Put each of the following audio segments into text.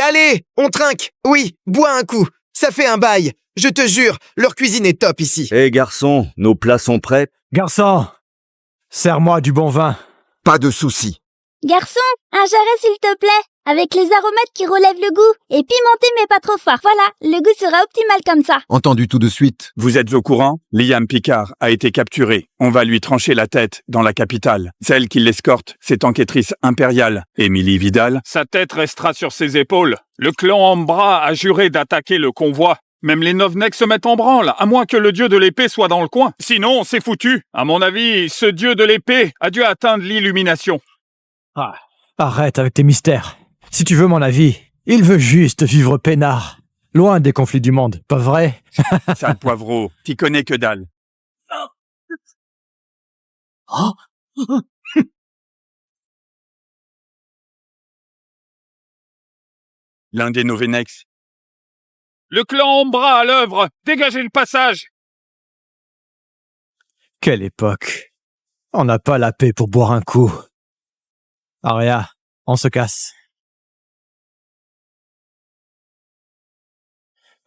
allez, on trinque. Oui, bois un coup. Ça fait un bail. Je te jure, leur cuisine est top ici. Hé garçon, nos plats sont prêts. Garçon, sers-moi du bon vin. Pas de soucis. Garçon, un jarret s'il te plaît, avec les aromates qui relèvent le goût, et pimenté mais pas trop fort. Voilà, le goût sera optimal comme ça. Entendu tout de suite. Vous êtes au courant? Liam Picard a été capturé. On va lui trancher la tête dans la capitale. Celle qui l'escorte, c'est enquêtrice impériale, Émilie Vidal. Sa tête restera sur ses épaules. Le clan Ambra a juré d'attaquer le convoi. Même les Novneks se mettent en branle, à moins que le dieu de l'épée soit dans le coin. Sinon, c'est foutu. À mon avis, ce dieu de l'épée a dû atteindre l'illumination. Ah, arrête avec tes mystères. Si tu veux mon avis, il veut juste vivre peinard. Loin des conflits du monde, pas vrai? Sale poivreau, t'y connais que dalle. L'un des Novenex. Le clan Ambra à l'œuvre! Dégagez le passage! Quelle époque. On n'a pas la paix pour boire un coup. Arya, on se casse.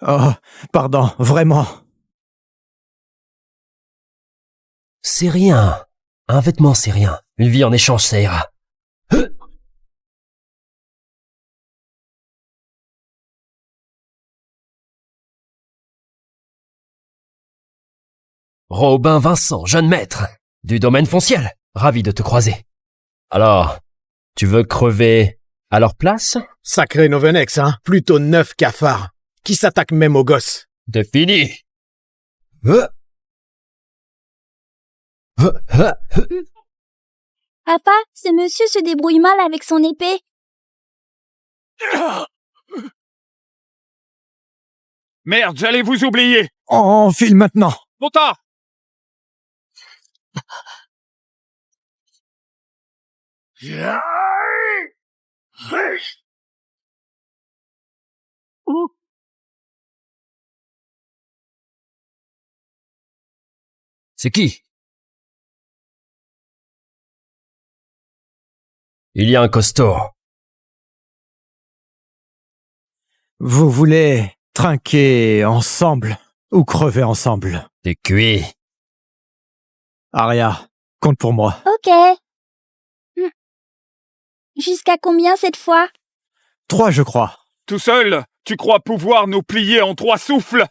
Oh, pardon, vraiment. C'est rien. Un vêtement, c'est rien. Une vie en échange, ça ira. Robin Vincent, jeune maître, du domaine fonciel. Ravi de te croiser. Alors, tu veux crever à leur place? Sacré Novenex, hein. Plutôt 9 cafards. Qui s'attaquent même aux gosses. De fini. Papa, ce monsieur se débrouille mal avec son épée. Merde, j'allais vous oublier! On file maintenant. Trop tard! C'est qui? Il y a un costaud. Vous voulez trinquer ensemble ou crever ensemble? T'es cuit. Arya, compte pour moi. Ok. Jusqu'à combien cette fois? 3, je crois. Tout seul, tu crois pouvoir nous plier en 3 souffles?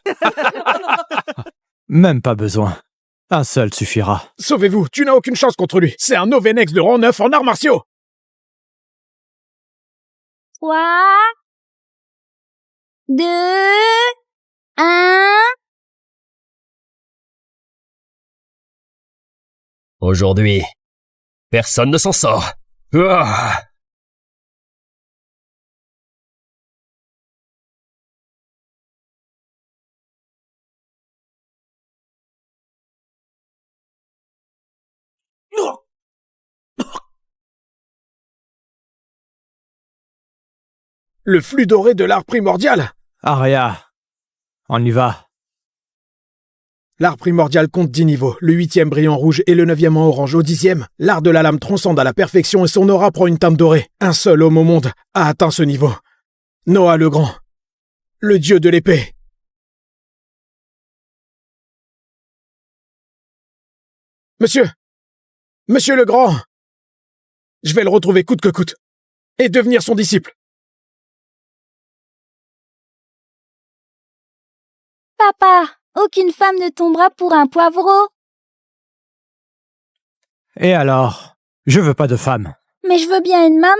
Même pas besoin. Un seul suffira. Sauvez-vous, tu n'as aucune chance contre lui. C'est un Novenex de rang 9 en arts martiaux. 3, 2, 1... Aujourd'hui, personne ne s'en sort. Ah. Le flux doré de l'art primordial. Arya, on y va. L'art primordial compte 10 niveaux. Le 8e brille en rouge et le 9e en orange. Au 10e, l'art de la lame transcende à la perfection et son aura prend une teinte dorée. Un seul homme au monde a atteint ce niveau. Noah le Grand. Le dieu de l'épée. Monsieur le Grand. Je vais le retrouver coûte que coûte. Et devenir son disciple. Papa, aucune femme ne tombera pour un poivreau. Et alors? Je veux pas de femme. Mais je veux bien une maman.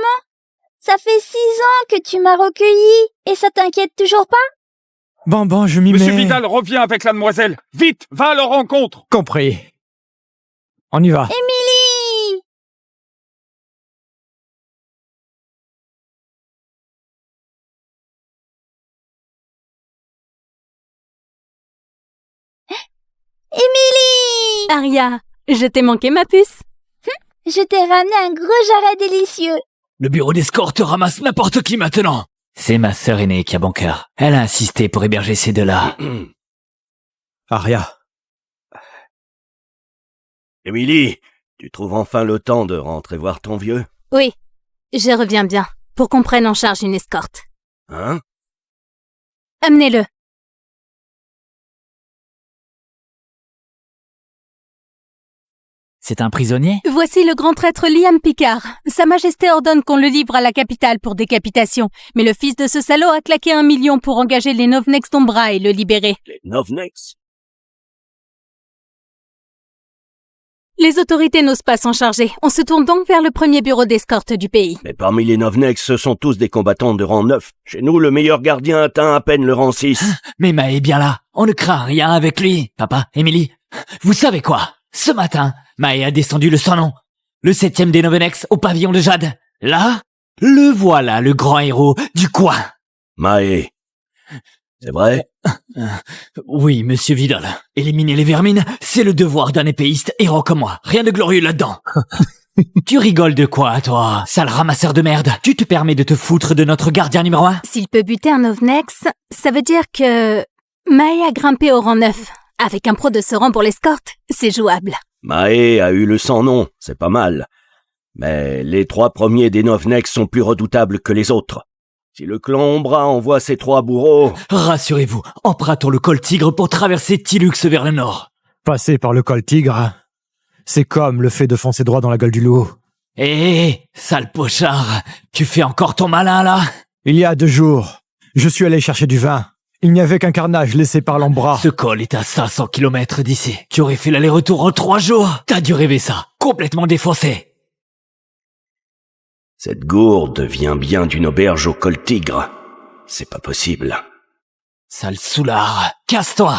Ça fait 6 ans que tu m'as recueilli et ça t'inquiète toujours pas? Bon, je m'y mets. Monsieur Vidal revient avec la demoiselle. Vite, va à leur rencontre. Compris. On y va. Émilie! Émilie! Arya, je t'ai manqué ma puce. Je t'ai ramené un gros jarret délicieux. Le bureau d'escorte ramasse n'importe qui maintenant. C'est ma sœur aînée qui a bon cœur. Elle a insisté pour héberger ces deux-là. Arya. Émilie, tu trouves enfin le temps de rentrer voir ton vieux? Oui, je reviens bien, pour qu'on prenne en charge une escorte. Hein? Amenez-le. C'est un prisonnier? Voici le grand traître Liam Picard. Sa Majesté ordonne qu'on le livre à la capitale pour décapitation. Mais le fils de ce salaud a claqué 1 million pour engager les Novnex d'Ombra et le libérer. Les Novnex? Les autorités n'osent pas s'en charger. On se tourne donc vers le premier bureau d'escorte du pays. Mais parmi les Novnex, ce sont tous des combattants de rang 9. Chez nous, le meilleur gardien atteint à peine le rang 6. Mais Mae est bien là. On ne craint rien avec lui. Papa, Emily, vous savez quoi? Ce matin, Mae a descendu le sans nom. Le 7e des Novnex au pavillon de Jade. Là, le voilà, le grand héros du coin. Mae. C'est vrai? Oui, monsieur Vidal. Éliminer les vermines, c'est le devoir d'un épéiste héros comme moi. Rien de glorieux là-dedans. Tu rigoles de quoi, toi, sale ramasseur de merde? Tu te permets de te foutre de notre gardien numéro 1? S'il peut buter un Novnex, ça veut dire que Mae a grimpé au rang 9. Avec un pro de ce rang pour l'escorte, c'est jouable. Mae a eu le sans-nom, c'est pas mal. Mais les 3 premiers des Novnex sont plus redoutables que les autres. Si le clan Ombra envoie ses 3 bourreaux... Rassurez-vous, empruntons le col Tigre pour traverser Tilux vers le nord. Passer par le col Tigre, c'est comme le fait de foncer droit dans la gueule du loup. Hé, sale pochard, tu fais encore ton malin, là? Il y a 2 jours, je suis allé chercher du vin. Il n'y avait qu'un carnage laissé par l'Ombra. Ce col est à 500 km d'ici. Tu aurais fait l'aller-retour en 3 jours. T'as dû rêver ça, complètement défoncé. Cette gourde vient bien d'une auberge au col Tigre. C'est pas possible. Sale soulard, casse-toi!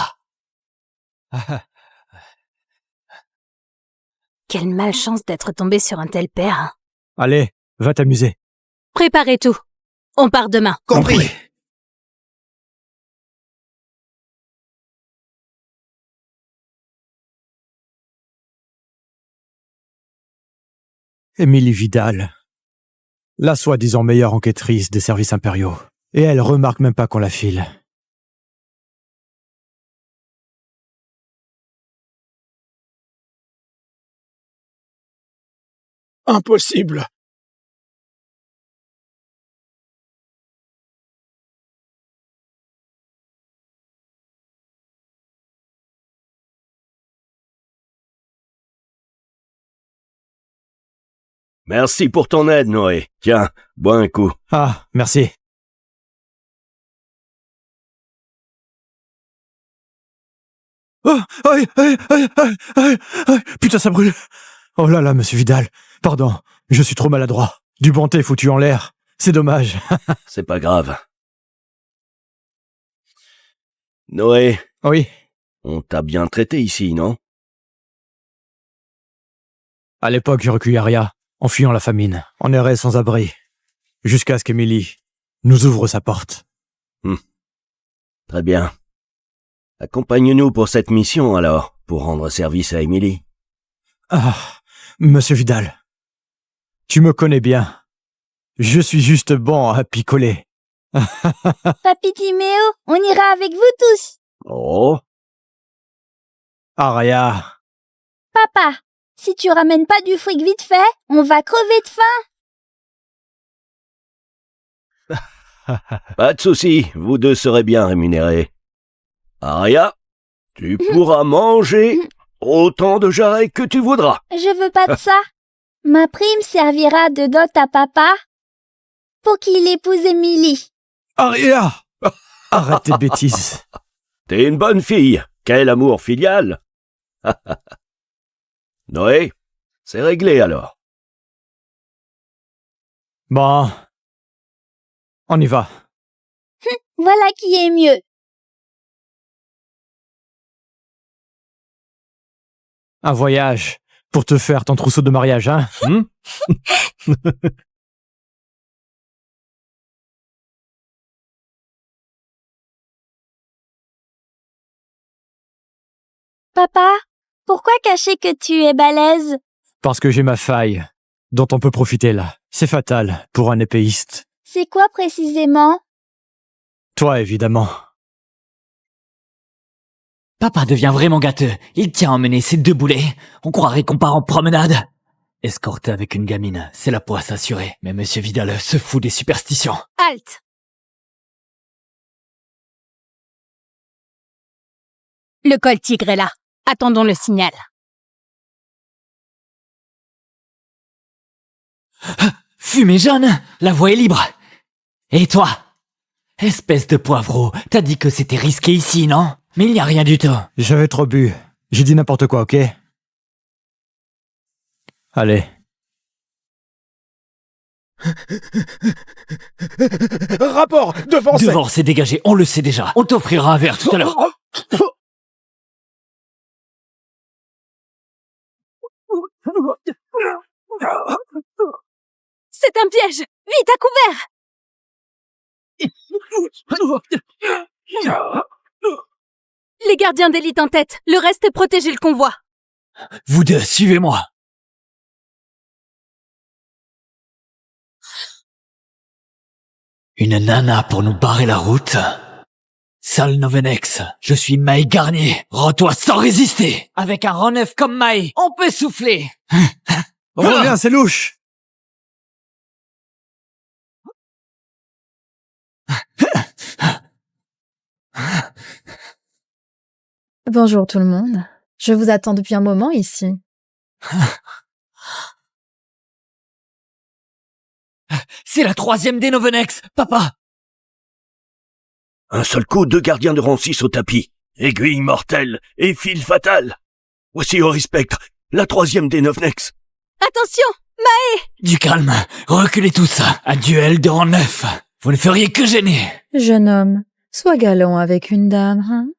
Quelle malchance d'être tombé sur un tel père. Hein. Allez, va t'amuser. Préparez tout. On part demain. Compris. Émilie Vidal, la soi-disant meilleure enquêtrice des services impériaux. Et elle remarque même pas qu'on la file. Impossible. Merci pour ton aide, Noé. Tiens, bois un coup. Ah, merci. Oh, aïe, aïe, aïe, aïe, aïe, aïe, putain, ça brûle. Oh là là, monsieur Vidal, pardon, je suis trop maladroit. Du bon thé foutu en l'air, c'est dommage. C'est pas grave. Noé, Oui, on t'a bien traité ici, non? à l'époque, j'ai recueilli Aria, en fuyant la famine, en errait sans abri, jusqu'à ce qu'Emily nous ouvre sa porte. Très bien. Accompagne-nous pour cette mission, alors, pour rendre service à Emily. Ah, monsieur Vidal, tu me connais bien. Je suis juste bon à picoler. Papy Timéo, on ira avec vous tous. Oh, Aria, Papa, si tu ramènes pas du fric vite fait, on va crever de faim. pas de souci, vous deux serez bien rémunérés. Aria, tu pourras manger autant de jarret que tu voudras. Je veux pas de ça. Ma prime servira de dot à papa pour qu'il épouse Émilie. Aria, arrête tes bêtises. T'es une bonne fille. Quel amour filial. Noé, c'est réglé alors. Bon, on y va. Voilà qui est mieux. Un voyage pour te faire ton trousseau de mariage, hein? Papa, pourquoi cacher que tu es balèze? Parce que j'ai ma faille, dont on peut profiter là. C'est fatal pour un épéiste. C'est quoi précisément? Toi, évidemment. Papa devient vraiment gâteux. Il tient à emmener ses 2 boulets. On croirait qu'on part en promenade. Escorter avec une gamine, c'est la poisse assurée. Mais monsieur Vidal se fout des superstitions. Halte! Le col tigre est là. Attendons le signal. Fumée jaune, la voie est libre. Et toi? Espèce de poivreau, t'as dit que c'était risqué ici, non? Mais il n'y a rien du tout. J'avais trop bu. J'ai dit n'importe quoi, ok? Allez. Rapport! Devant, Devant, c'est dégagé, on le sait déjà. On t'offrira un verre tout à l'heure. C'est un piège! Vite, à couvert! Les gardiens d'élite en tête. Le reste, protégez le convoi. Vous deux, suivez-moi. Une nana pour nous barrer la route? Sale Novenex, je suis Maï Garnier. Rends-toi sans résister. Avec un rang neuf comme Maï, on peut souffler. Reviens, c'est louche! Bonjour tout le monde. Je vous attends depuis un moment ici. C'est la 3e des Novenex, papa. Un seul coup, 2 gardiens de rang 6 au tapis. Aiguille mortelle et fil fatal. Voici Ori Spectre, la 3e des Novnex. Attention! Du calme, reculez tous. Un duel de rang 9. Vous ne feriez que gêner. Jeune homme, sois galant avec une dame, hein?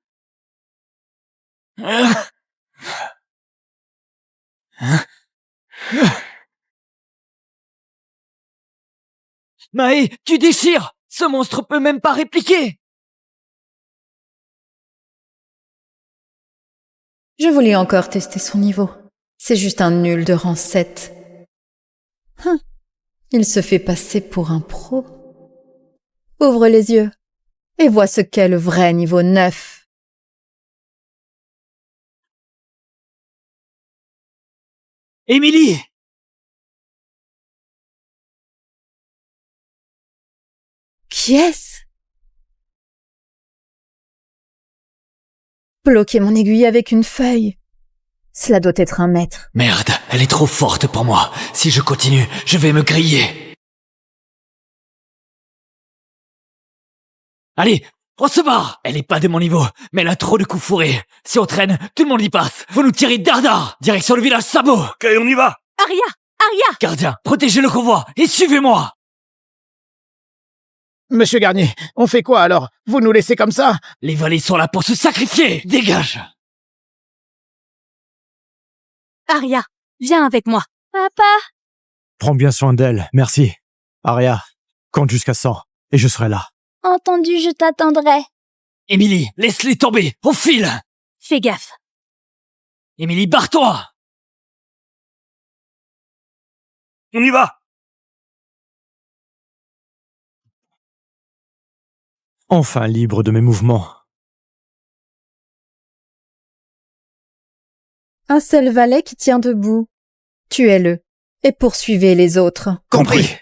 Maë, tu déchires. Ce monstre peut même pas répliquer. Je voulais encore tester son niveau. C'est juste un nul de rang 7. Il se fait passer pour un pro. Ouvre les yeux et vois ce qu'est le vrai niveau 9. Émilie! Qui est-ce? Bloquer mon aiguille avec une feuille. Cela doit être un maître. Merde, elle est trop forte pour moi. Si je continue, je vais me griller. Allez, on se barre! Elle est pas de mon niveau, mais elle a trop de coups fourrés. Si on traîne, tout le monde y passe. Vous nous tirez dardard! Direction le village Sabot! Ok, on y va. Aria! Gardien, protégez le convoi et suivez-moi! Monsieur Garnier, on fait quoi alors? Vous nous laissez comme ça? Les valets sont là pour se sacrifier! Dégage! Aria, viens avec moi. Papa, Prends bien soin d'elle, merci. Aria, compte jusqu'à 100 et je serai là. entendu, je t'attendrai. Émilie, laisse-les tomber! On file! Fais gaffe. Émilie, barre-toi! On y va. Enfin libre de mes mouvements. Un seul valet qui tient debout. Tuez-le et poursuivez les autres. Compris.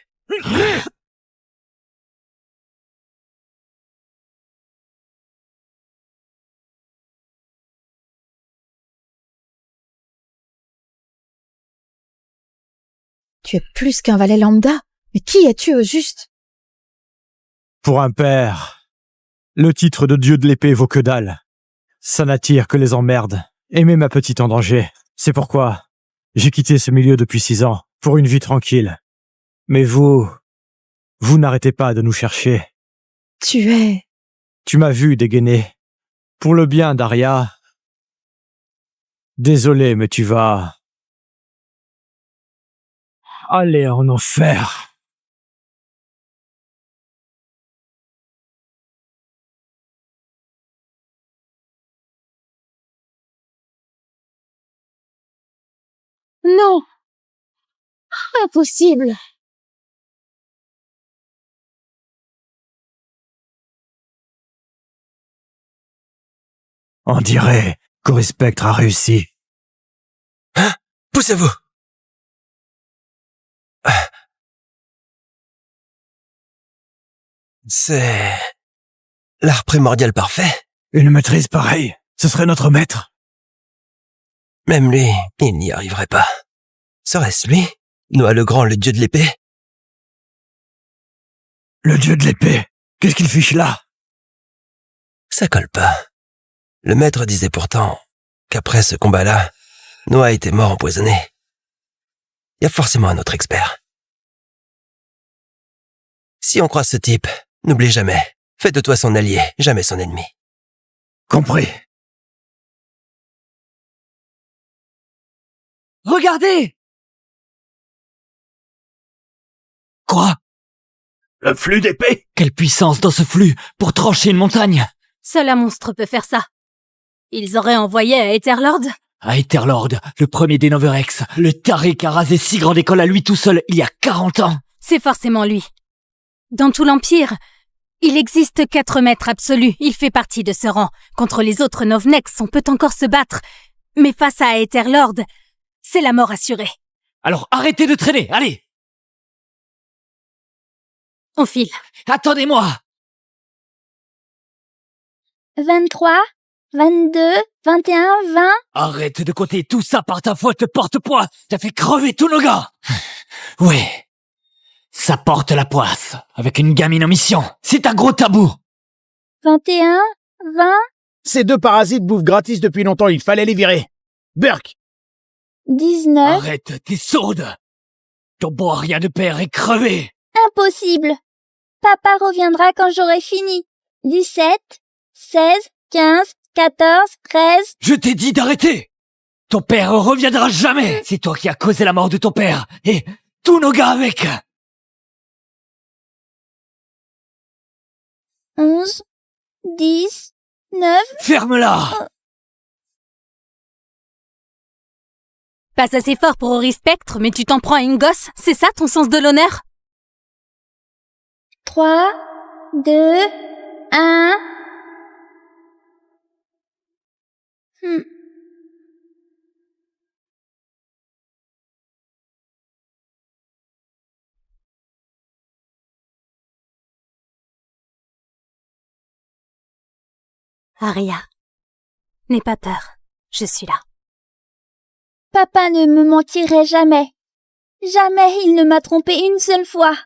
Tu es plus qu'un valet lambda. Mais qui es-tu au juste? Pour un père, le titre de dieu de l'épée vaut que dalle. Ça n'attire que les emmerdes. Aimez ma petite en danger. C'est pourquoi j'ai quitté ce milieu depuis 6 ans, pour une vie tranquille. Mais vous n'arrêtez pas de nous chercher. Tu m'as vu dégainer. Pour le bien d'Aria. Désolé, mais tu vas aller en enfer. Non. Impossible. On dirait qu'Ori Spectre a réussi. Poussez-vous. C'est l'art primordial parfait. Une maîtrise pareille, Ce serait notre maître. Même lui, il n'y arriverait pas. Serait-ce lui, Noah le Grand, le dieu de l'épée? Le dieu de l'épée. Qu'est-ce qu'il fiche là? Ça colle pas. Le maître disait pourtant qu'après ce combat-là, Noah était mort empoisonné. Il y a forcément un autre expert. Si on croise ce type, n'oublie jamais. Fais de toi son allié, jamais son ennemi. Compris. Regardez! Quoi? Le flux d'épée? Quelle puissance dans ce flux pour trancher une montagne! Seul un monstre peut faire ça. Ils auraient envoyé à Etherlord? À Etherlord, le premier des Noverex, le taré qui a rasé si grande école à lui tout seul il y a 40 ans. C'est forcément lui. Dans tout l'Empire, il existe 4 maîtres absolus. Il fait partie de ce rang. Contre les autres Novnex, on peut encore se battre. Mais face à Etherlord, c'est la mort assurée. Alors arrêtez de traîner, allez! On file. Attendez-moi! 23, 22, 21, 20... Arrête de compter tout ça par ta faute porte-poids. T'as fait crever tous nos gars. Oui. Ça porte la poisse. Avec une gamine en mission. C'est un gros tabou. 21, 20... Ces 2 parasites bouffent gratis depuis longtemps, il fallait les virer. Burk! 19... Arrête, t'es sourde. Ton beau rien de père est crevé. Impossible. Papa reviendra quand j'aurai fini. 17, 16, 15, 14, 13... Je t'ai dit d'arrêter. Ton père reviendra jamais. C'est toi qui as causé la mort de ton père. Et tous nos gars avec. 11, 10, 9... Ferme-la. Pas assez fort pour Ori Spectre, mais tu t'en prends à une gosse? C'est ça ton sens de l'honneur? 3, 2, 1... Arya, n'aie pas peur. Je suis là. Papa ne me mentirait jamais. Jamais il ne m'a trompé une seule fois.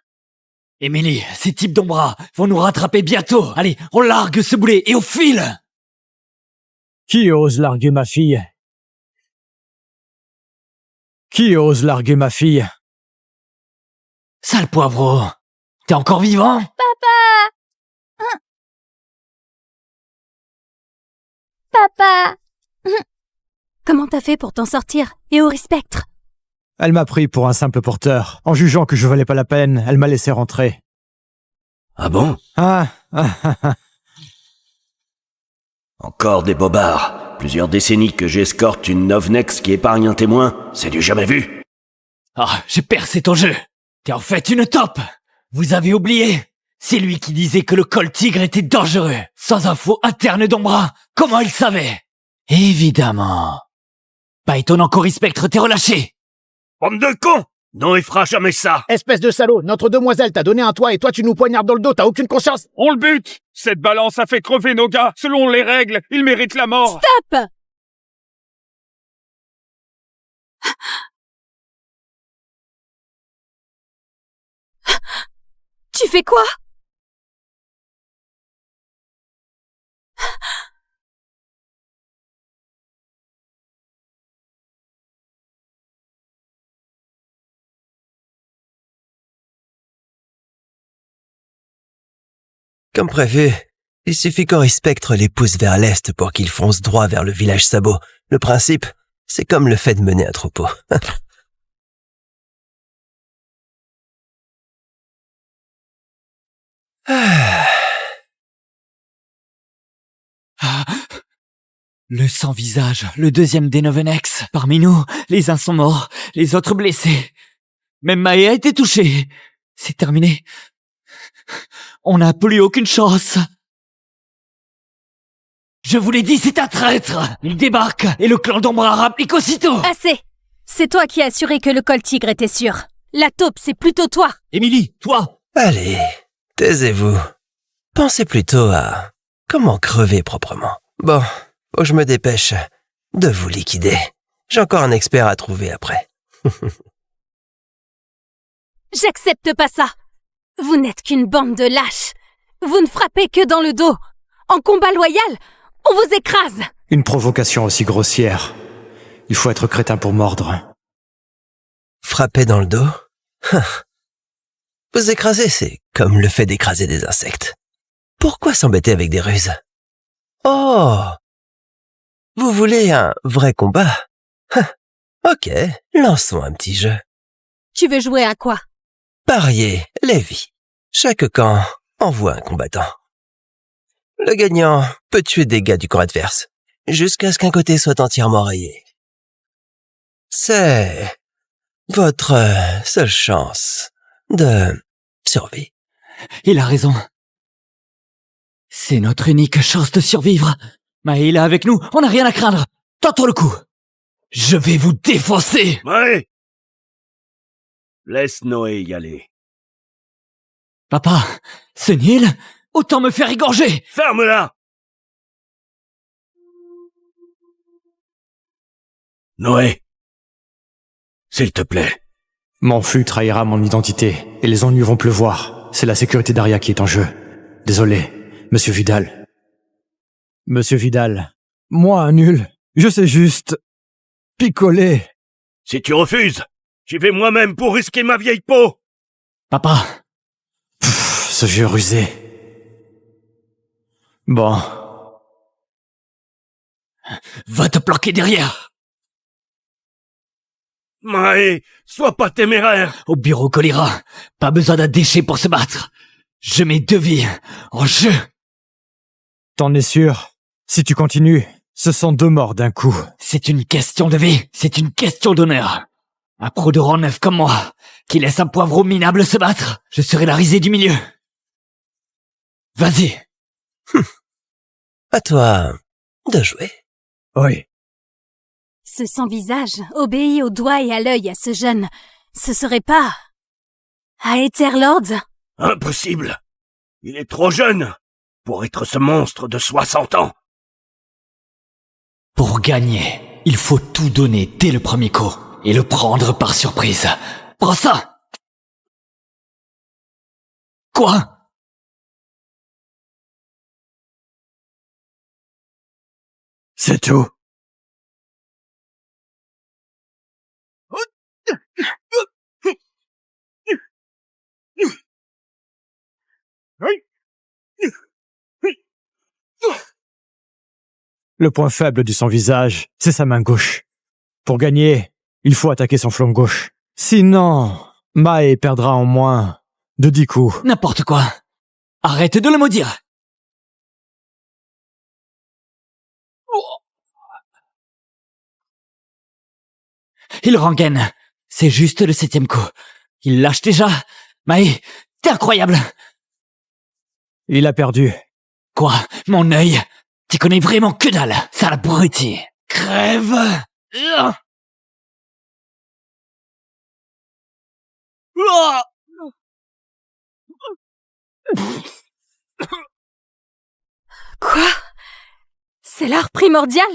Émilie, ces types d'Ombra vont nous rattraper bientôt. Allez, on largue ce boulet et on file. Qui ose larguer ma fille? Qui ose larguer ma fille? Sale poivreau, t'es encore vivant? Papa! Papa! Comment t'as fait pour t'en sortir? Et Ori Spectre? Elle m'a pris pour un simple porteur. En jugeant que je valais pas la peine, elle m'a laissé rentrer. Ah bon? Encore des bobards. Plusieurs décennies que j'escorte une Novnex qui épargne un témoin. C'est du jamais vu. Ah, j'ai percé ton jeu. T'es en fait une taupe. Vous avez oublié? C'est lui qui disait que le col tigre était dangereux. Sans info interne d'Ombra, comment il savait? Évidemment. Pas étonnant qu'Ori Spectre t'ait relâché. Bande de cons! Non, il fera jamais ça! Espèce de salaud, notre demoiselle t'a donné un toit et toi tu nous poignardes dans le dos, t'as aucune conscience? On le bute! Cette balance a fait crever nos gars. Selon les règles, ils méritent la mort. Stop! Tu fais quoi? Comme prévu, il suffit qu'Ori Spectre les pousse vers l'est pour qu'ils foncent droit vers le village Sabot. Le principe, c'est comme le fait de mener un troupeau. Le sans-visage, le deuxième des Novenex. Parmi nous, les uns sont morts, les autres blessés. Même Mae a été touchée. C'est terminé. On n'a plus aucune chance. Je vous l'ai dit, c'est un traître. Il débarque et le clan d'Ombra rapplique aussitôt. Assez! C'est toi qui as assuré que le col tigre était sûr. La taupe, c'est plutôt toi. Émilie, toi. Allez, taisez-vous. Pensez plutôt à comment crever proprement. Bon, Faut que je me dépêche de vous liquider. J'ai encore un expert à trouver après. J'accepte pas ça. Vous n'êtes qu'une bande de lâches. Vous ne frappez que dans le dos. En combat loyal, on vous écrase. Une provocation aussi grossière. Il faut être crétin pour mordre. Frapper dans le dos? Vous écraser, c'est comme le fait d'écraser des insectes. Pourquoi s'embêter avec des ruses? Oh! Vous voulez un vrai combat? Ok, lançons un petit jeu. Tu veux jouer à quoi? Parier les vies. Chaque camp envoie un combattant. Le gagnant peut tuer des gars du camp adverse, jusqu'à ce qu'un côté soit entièrement rayé. C'est votre seule chance de survie. Il a raison. C'est notre unique chance de survivre. Mais il est avec nous, on n'a rien à craindre. Tentons le coup. Je vais vous défoncer. Ouais. Laisse Noé y aller. Papa, ce Nil, autant me faire égorger. Ferme-la! Noé, s'il te plaît. Mon flux trahira mon identité, et les ennuis vont pleuvoir. C'est la sécurité d'Aria qui est en jeu. Désolé, Monsieur Vidal. Monsieur Vidal, moi un nul, je sais juste picoler. Si tu refuses, j'y vais moi-même pour risquer ma vieille peau. Papa. Ce vieux rusé. Bon. Va te planquer derrière. Maë, sois pas téméraire. Au bureau Colira, pas besoin d'un déchet pour se battre. Je mets 2 vies en jeu. T'en es sûr? Si tu continues, ce sont 2 morts d'un coup. C'est une question de vie, c'est une question d'honneur. Un pro de rang 9 comme moi, qui laisse un poivreau minable se battre, je serai la risée du milieu. Vas-y. À toi de jouer. Oui. Ce sans-visage obéit au doigt et à l'œil à ce jeune. Ce serait pas... à Aetherlord? Impossible. Il est trop jeune pour être ce monstre de 60 ans. Pour gagner, il faut tout donner dès le premier coup et le prendre par surprise. Prends ça! Quoi? C'est tout. Le point faible du sans-visage, c'est sa main gauche. Pour gagner, il faut attaquer son flanc gauche. Sinon, Maë perdra en moins de 10 coups. N'importe quoi. Arrête de le maudire. Il rengaine. C'est juste le 7e coup. Il lâche déjà. Maë, t'es incroyable. Il a perdu. Quoi? Mon œil? T'y connais vraiment que dalle, sale abruti. Crève! Quoi? C'est l'art primordial?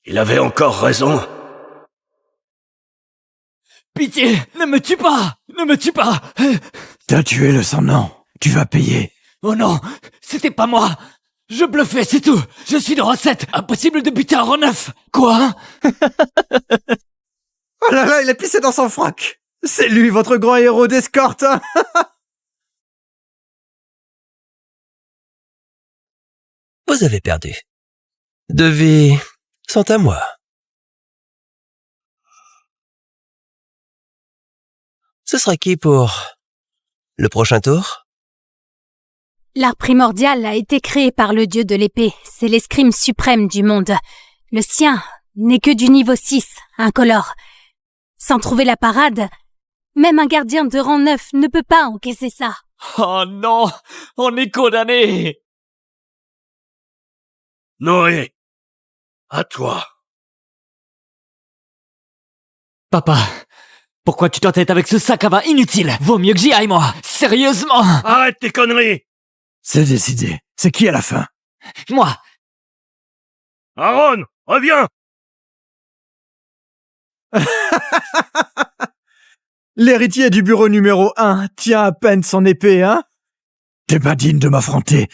Il avait encore raison. Pitié, ne me tue pas! Ne me tue pas! T'as tué le sans-nom. Tu vas payer. Oh non, c'était pas moi. Je bluffais, c'est tout. Je suis de rang 7. Impossible de buter un rang 9. Quoi? Oh là là, il a pissé dans son froc. C'est lui, votre grand héros d'escorte. Vous avez perdu. 2 vies sont à moi. Ce sera qui pour le prochain tour? L'art primordial a été créé par le dieu de l'épée. C'est l'escrime suprême du monde. Le sien n'est que du niveau 6, incolore. Sans trouver la parade, même un gardien de rang 9 ne peut pas encaisser ça. Oh non, on est condamné. Noé, à toi. Papa, pourquoi tu t'entêtes avec ce sac à vin inutile? Vaut mieux que j'y aille, moi. Sérieusement. Arrête tes conneries. C'est décidé. C'est qui à la fin? Moi. Aaron, reviens! L'héritier du bureau numéro 1 tient à peine son épée, hein? T'es pas digne de m'affronter.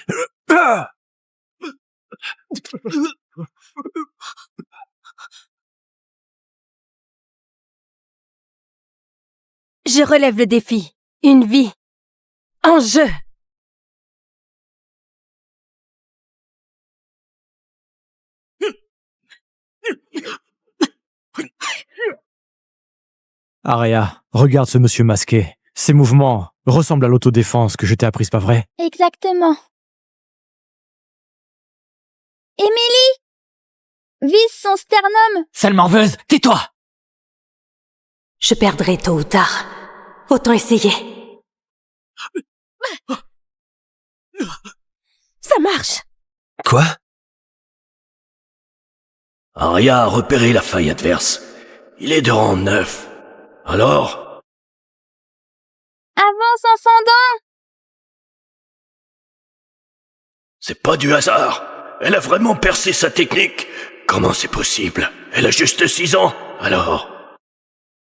Je relève le défi. Une vie. En jeu. Aria, regarde ce monsieur masqué. Ses mouvements ressemblent à l'autodéfense que je t'ai apprise, pas vrai? Exactement. Émilie! Vise son sternum! Sale morveuse, tais-toi! Je perdrai tôt ou tard. Autant essayer. Ça marche! Quoi? Arya a repéré la faille adverse. Il est de rang 9. Alors? Avance en fendant! C'est pas du hasard. Elle a vraiment percé sa technique. Comment c'est possible? Elle a juste 6 ans. Alors?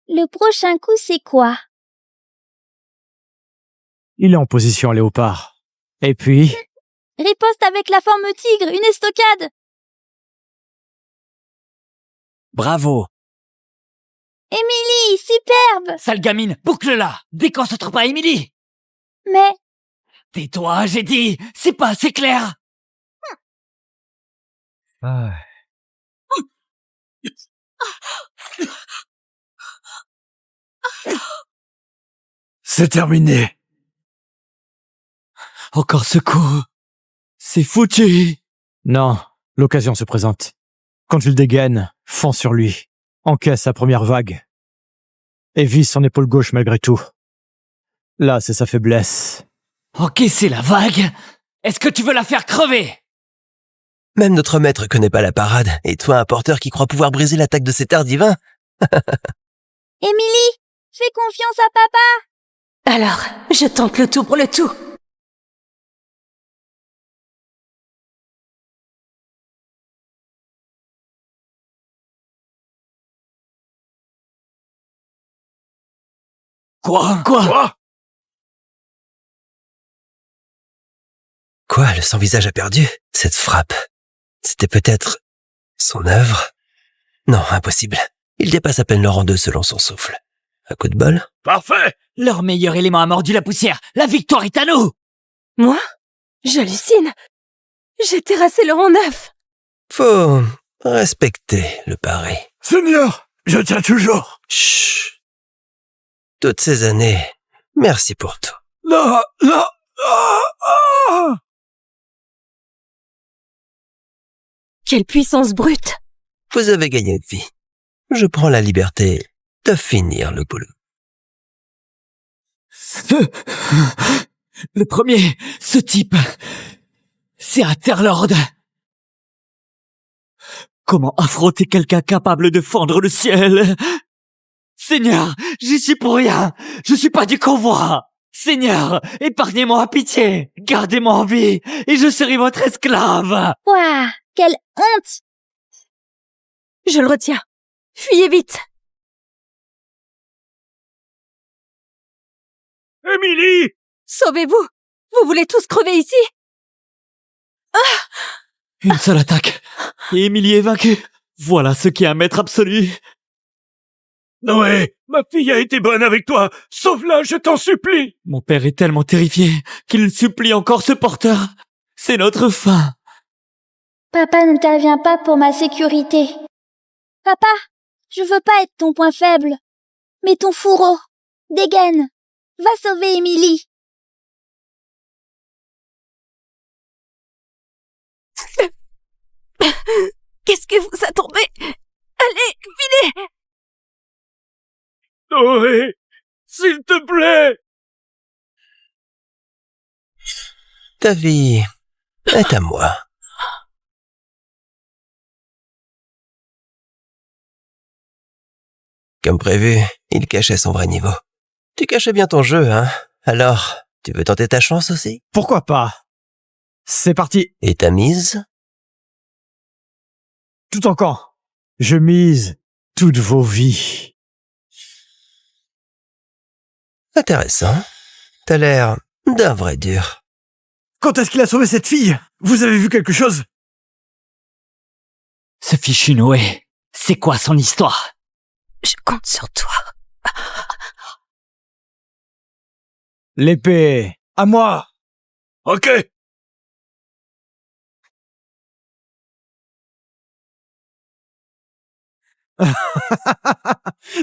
Le prochain coup, c'est quoi? Il est en position léopard. Et puis... Riposte avec la forme tigre, une estocade! Bravo! Émilie, superbe! Sale gamine, boucle-la! Déconcentre pas Émilie! Mais... Tais-toi, j'ai dit! C'est pas assez clair! C'est terminé. Encore ce coup! C'est foutu! Non, l'occasion se présente. Quand tu le dégaines, fonce sur lui. Encaisse sa première vague. Et vise son épaule gauche malgré tout. Là, c'est sa faiblesse. Encaisser la vague? Est-ce que tu veux la faire crever? Même notre maître connaît pas la parade, et toi un porteur qui croit pouvoir briser l'attaque de cet art divin? Émilie, fais confiance à papa! Alors, je tente le tout pour le tout. Quoi? Quoi, le sans-visage a perdu? Cette frappe, c'était peut-être son œuvre? Non, impossible. Il dépasse à peine le rang 2 selon son souffle. Un coup de bol? Parfait! Leur meilleur élément a mordu la poussière! La victoire est à nous! Moi? J'hallucine. J'ai terrassé le rang 9. Faut respecter le pari. Seigneur, je tiens toujours. Chut. Toutes ces années, merci pour tout. Non. Quelle puissance brute. Vous avez gagné une vie. Je prends la liberté de finir le boulot. Le premier, ce type, c'est Aetherlord. Comment affronter quelqu'un capable de fendre le ciel? Seigneur, j'y suis pour rien. Je suis pas du convoi. Seigneur, épargnez-moi, pitié. Gardez-moi en vie et je serai votre esclave. Ouah, quelle honte! Je le retiens. Fuyez vite. Émilie! Sauvez-vous. Vous voulez tous crever ici? Une seule attaque. Et Émilie est vaincue. Voilà ce qu'est un maître absolu. Noé, ma fille a été bonne avec toi. Sauve-la, je t'en supplie. Mon père est tellement terrifié qu'il supplie encore ce porteur. C'est notre fin. Papa n'intervient pas pour ma sécurité. Papa, je veux pas être ton point faible. Mais ton fourreau, dégaine. Va sauver Émilie. Qu'est-ce que vous attendez? Allez, filez! Noé, s'il te plaît. Ta vie est à moi. Comme prévu, il cachait son vrai niveau. Tu cachais bien ton jeu, hein? Alors, tu veux tenter ta chance aussi? Pourquoi pas? C'est parti. Et ta mise? Tout en camp. Je mise toutes vos vies. Intéressant. T'as l'air d'un vrai dur. Quand est-ce qu'il a sauvé cette fille? Vous avez vu quelque chose? Ce fichu Noé, c'est quoi son histoire? Je compte sur toi. L'épée, à moi. Ok.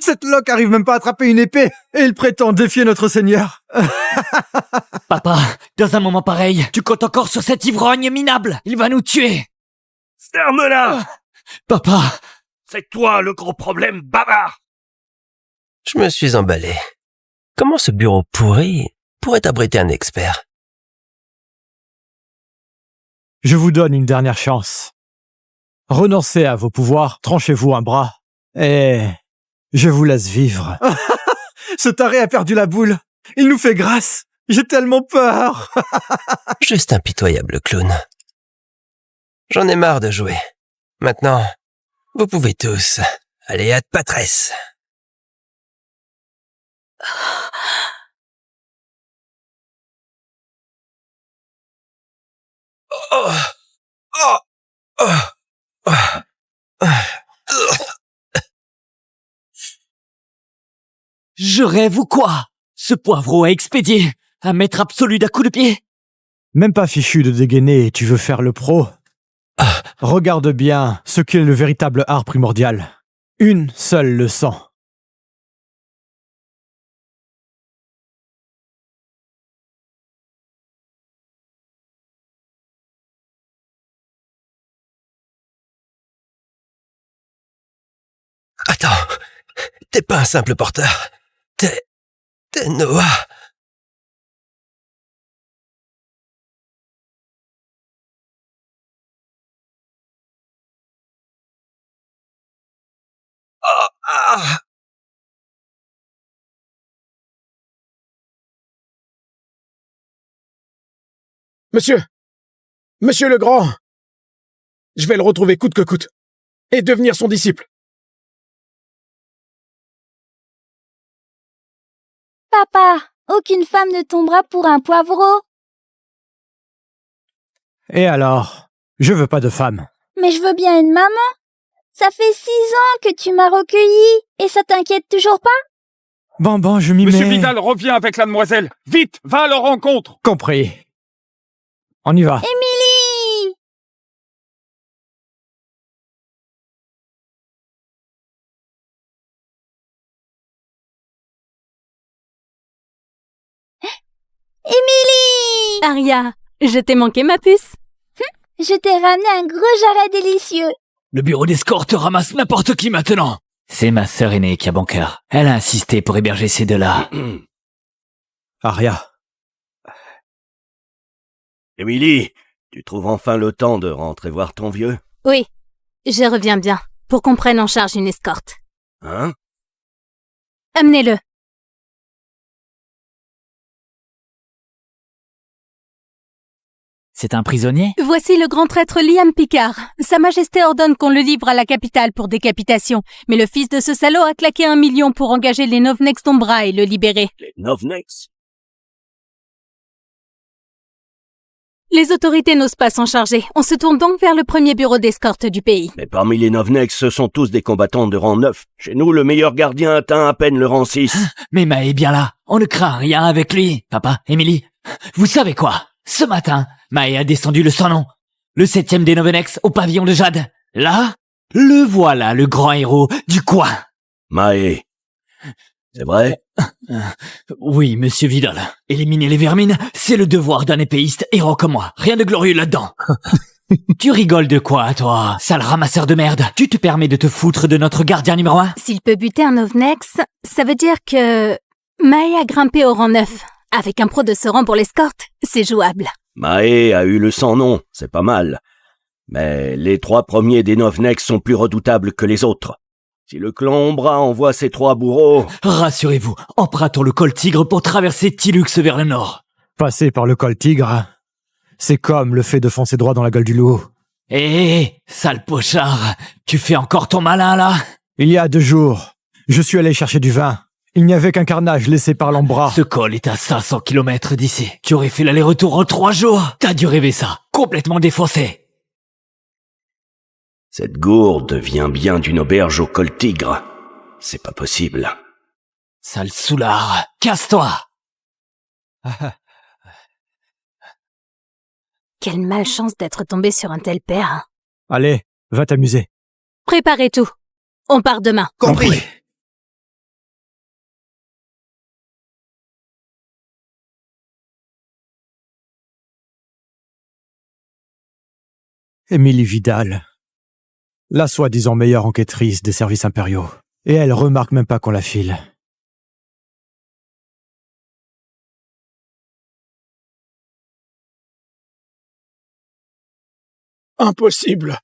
Cette loque arrive même pas à attraper une épée et il prétend défier notre Seigneur. Papa, dans un moment pareil, tu comptes encore sur cet ivrogne minable. Il va nous tuer. Ferme-la. Papa, C'est toi le gros problème, bavard. Je me suis emballé. Comment ce bureau pourri pourrait abriter un expert? Je vous donne une dernière chance. Renoncez à vos pouvoirs, tranchez-vous un bras, et je vous laisse vivre. Ce taré a perdu la boule. Il nous fait grâce. J'ai tellement peur. Juste un pitoyable clown. J'en ai marre de jouer. Maintenant, vous pouvez tous aller à Patresse. Oh, oh, oh, oh, oh. je rêve ou quoi? Ce poivreau a expédié. Un maître absolu d'un coup de pied. Même pas fichu de dégainer, tu veux faire le pro? Regarde bien ce qu'est le véritable art primordial. Une seule leçon. Attends, t'es pas un simple porteur. T'es Noah. Oh, ah. Monsieur le Grand, je vais le retrouver coûte que coûte et devenir son disciple. Papa, aucune femme ne tombera pour un poivreau. Et alors? Je veux pas de femme. Mais je veux bien une maman. Ça fait 6 ans que tu m'as recueilli et ça t'inquiète toujours pas? Bon, je m'y mets. Monsieur Vidal revient avec la demoiselle. Vite, va à leur rencontre. Compris. On y va. Émilie! Émilie! Aria, je t'ai manqué ma puce. Je t'ai ramené un gros jarret délicieux. Le bureau d'escorte ramasse n'importe qui maintenant. C'est ma sœur aînée qui a bon cœur. Elle a insisté pour héberger ces deux-là. Aria. Émilie, tu trouves enfin le temps de rentrer voir ton vieux? Oui, je reviens bien, pour qu'on prenne en charge une escorte. Hein? Amenez-le. C'est un prisonnier? Voici le grand traître Liam Picard. Sa Majesté ordonne qu'on le livre à la capitale pour décapitation, mais le fils de ce salaud a claqué 1 million pour engager les Novnex d'Ombra et le libérer. Les Novnex? Les autorités n'osent pas s'en charger. On se tourne donc vers le premier bureau d'escorte du pays. Mais parmi les Novnex, ce sont tous des combattants de rang 9. Chez nous, le meilleur gardien atteint à peine le rang 6. Mais Ma est bien là. On ne craint rien avec lui. Papa, Émilie, vous savez quoi? Ce matin, Mae a descendu le sans nom. Le 7e des Novenex au pavillon de Jade. Là, le voilà, le grand héros du coin. Mae. C'est vrai? Oui, monsieur Vidal. Éliminer les vermines, c'est le devoir d'un épéiste héros comme moi. Rien de glorieux là-dedans. Tu rigoles de quoi, toi, sale ramasseur de merde? Tu te permets de te foutre de notre gardien numéro 1? S'il peut buter un Novnex, ça veut dire que Mae a grimpé au rang 9. Avec un pro de ce rang pour l'escorte, c'est jouable. Mae a eu le sans nom, c'est pas mal. Mais les 3 premiers des Novnex sont plus redoutables que les autres. Si le clan Ombra envoie ses 3 bourreaux... Rassurez-vous, empruntons le col Tigre pour traverser Tilux vers le nord. Passer par le col Tigre, C'est comme le fait de foncer droit dans la gueule du loup. Hé, sale pochard, tu fais encore ton malin là? Il y a 2 jours, je suis allé chercher du vin. Il n'y avait qu'un carnage laissé par l'Ambra. Ce col est à 500 km d'ici. Tu aurais fait l'aller-retour en 3 jours. T'as dû rêver ça. Complètement défoncé. Cette gourde vient bien d'une auberge au col Tigre. C'est pas possible. Sale soulard, casse-toi. Quelle malchance d'être tombé sur un tel père. Allez, va t'amuser. Préparez tout. On part demain. Compris. Émilie Vidal, la soi-disant meilleure enquêtrice des services impériaux. Et elle remarque même pas qu'on la file. Impossible.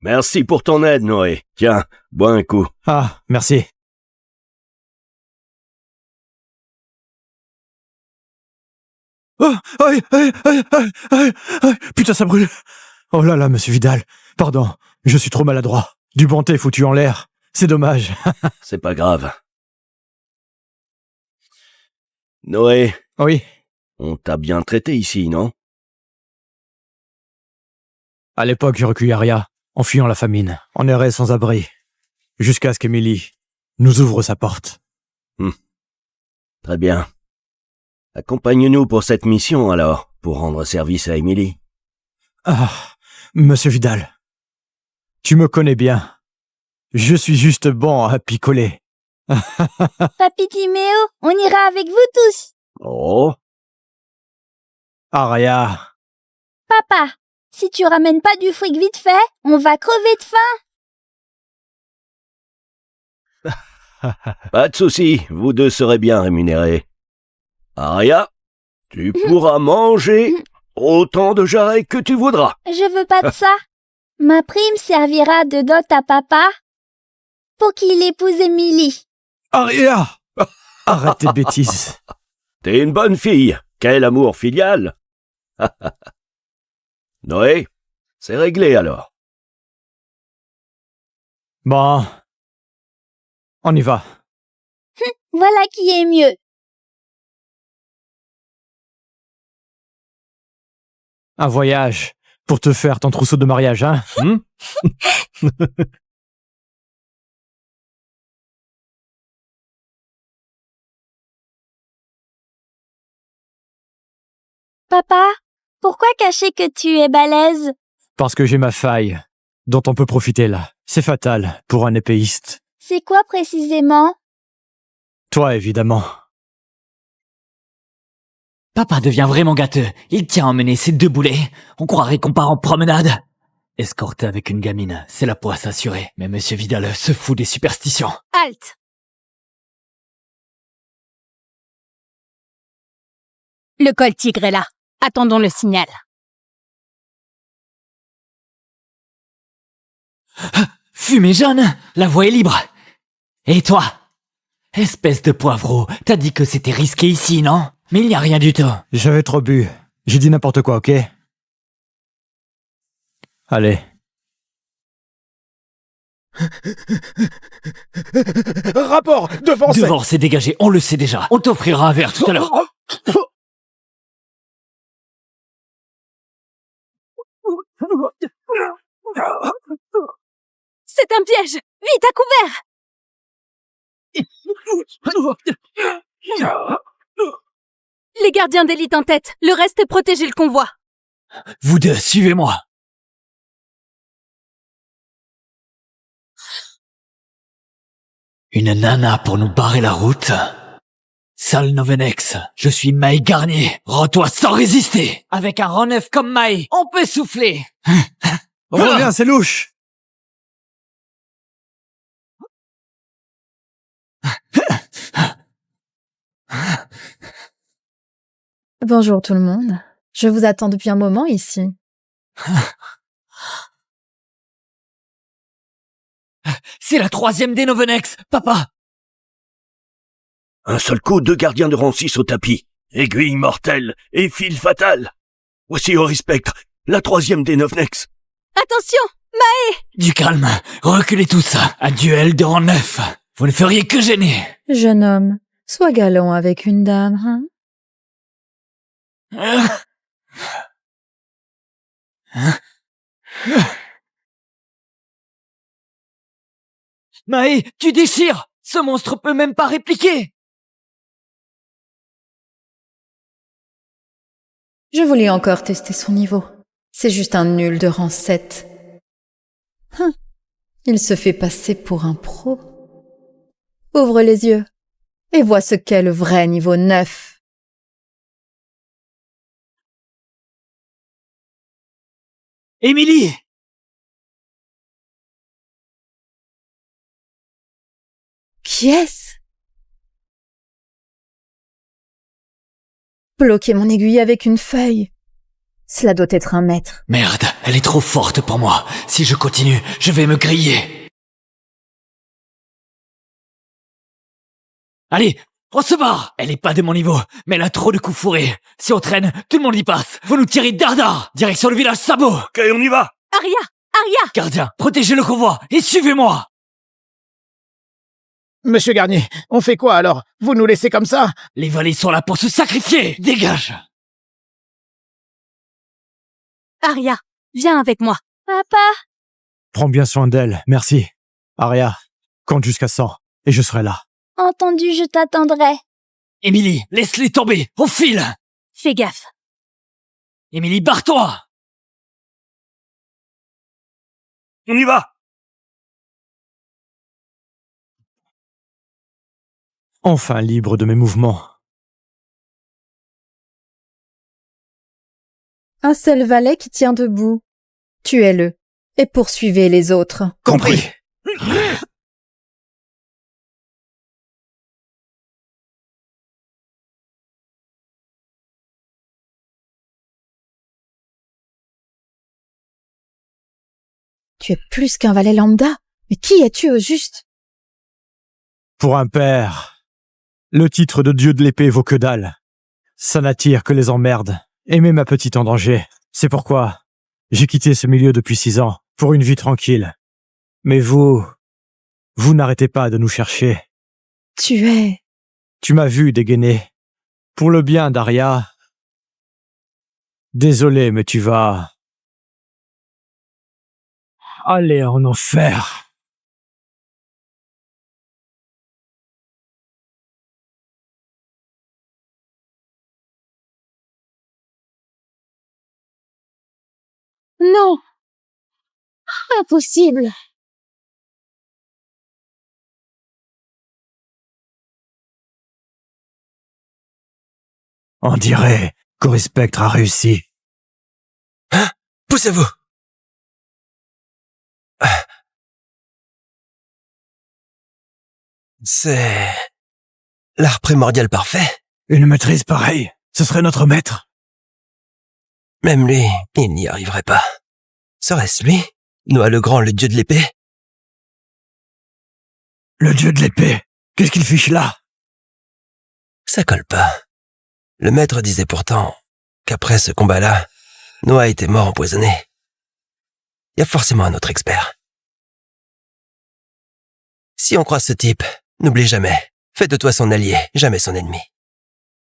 Merci pour ton aide, Noé. Tiens, bois un coup. Ah, merci. Oh, aïe, aïe, aïe, aïe, aïe, aïe. Putain, ça brûle. Oh là là, monsieur Vidal. Pardon, je suis trop maladroit. Du bon thé foutu en l'air. C'est dommage. C'est pas grave. Noé, Oui, on t'a bien traité ici, non? à l'époque, j'ai recueilli Aria, en fuyant la famine, en errait sans abri, jusqu'à ce qu'Émilie nous ouvre sa porte. Très bien. Accompagne-nous pour cette mission, alors, pour rendre service à Émilie. Ah, monsieur Vidal, tu me connais bien. Je suis juste bon à picoler. Papy Timéo, on ira avec vous tous. Oh, Aria, Papa, si tu ramènes pas du fric vite fait, on va crever de faim. pas de souci, vous deux serez bien rémunérés. Aria, tu pourras manger autant de jarret que tu voudras. Je veux pas de ça. Ma prime servira de dot à papa pour qu'il épouse Émilie. Aria, arrête tes bêtises. T'es une bonne fille. Quel amour filial. Noé, c'est réglé alors. Bon, on y va. Voilà qui est mieux. Un voyage pour te faire ton trousseau de mariage, hein? Papa, pourquoi cacher que tu es balèze? Parce que j'ai ma faille, dont on peut profiter là. C'est fatal pour un épéiste. C'est quoi précisément? Toi, évidemment. Papa devient vraiment gâteux. Il tient à emmener ses 2 boulets. On croirait qu'on part en promenade. Escorter avec une gamine, c'est la poisse assurée. Mais monsieur Vidal se fout des superstitions. Halte! Le col Tigre est là. Attendons le signal. Fumée jaune, la voie est libre. Et toi? Espèce de poivreau, t'as dit que c'était risqué ici, non? Mais il n'y a rien du tout. J'avais trop bu. J'ai dit n'importe quoi, ok? Allez. Rapport, devant Devant, c'est dégagé, on le sait déjà. On t'offrira un verre tout à l'heure. C'est un piège! Vite, à couvert! Les gardiens d'élite en tête. Le reste, protégez le convoi. Vous deux, suivez-moi. Une nana pour nous barrer la route. Sale Novenex, je suis Maï Garnier. Rends-toi sans résister. Avec un rang neuf comme Maï, on peut souffler. Reviens, c'est louche! Bonjour tout le monde. Je vous attends depuis un moment ici. C'est la 3e des Novenex, papa! Un seul coup, 2 gardiens de rang 6 au tapis. Aiguille mortelle et fil fatal. Voici Ori Spectre, la 3e des Novenex. Attention! Du calme, reculez tous. Un duel de rang 9. Vous ne feriez que gêner. Jeune homme, sois galant avec une dame, hein? Mae, tu déchires! Ce monstre peut même pas répliquer! Je voulais encore tester son niveau. C'est juste un nul de rang 7. Il se fait passer pour un pro. Ouvre les yeux et vois ce qu'est le vrai niveau 9. Émilie! Qui est-ce? Bloquer mon aiguille avec une feuille. Cela doit être un maître. Merde, elle est trop forte pour moi. Si je continue, je vais me griller. Allez, on se barre! Elle est pas de mon niveau, mais elle a trop de coups fourrés. Si on traîne, tout le monde y passe. Faut nous tirer dardard! Direction le village Sabot! Ok, on y va. Arya! Gardien, protégez le convoi et suivez-moi! Monsieur Garnier, on fait quoi alors? Vous nous laissez comme ça? Les valets sont là pour se sacrifier! Dégage! Arya, viens avec moi. Papa, Prends bien soin d'elle, merci. Arya, compte jusqu'à 100, et je serai là. entendu, je t'attendrai. Émilie, laisse-les tomber! On file! Fais gaffe. Émilie, barre-toi! On y va. Enfin libre de mes mouvements. Un seul valet qui tient debout. Tuez-le et poursuivez les autres. Compris. Tu es plus qu'un valet lambda. Mais qui es-tu au juste? Pour un père, le titre de dieu de l'épée vaut que dalle. Ça n'attire que les emmerdes, et met ma petite en danger. C'est pourquoi j'ai quitté ce milieu depuis 6 ans, pour une vie tranquille. Mais vous n'arrêtez pas de nous chercher. Tu m'as vu dégainer. Pour le bien d'Arya. Désolé, mais tu vas aller en enfer. Non. Impossible. On dirait qu'Ori Spectre a réussi. Hein? Poussez-vous! C'est l'art primordial parfait. Une maîtrise pareille, ce serait notre maître. Même lui, il n'y arriverait pas. Serait-ce lui? Noah le Grand, le dieu de l'épée? Le dieu de l'épée, qu'est-ce qu'il fiche là? Ça colle pas. Le maître disait pourtant qu'après ce combat-là, Noah était mort empoisonné. Il y a forcément un autre expert. Si on croise ce type, n'oublie jamais. Fais de toi son allié, jamais son ennemi.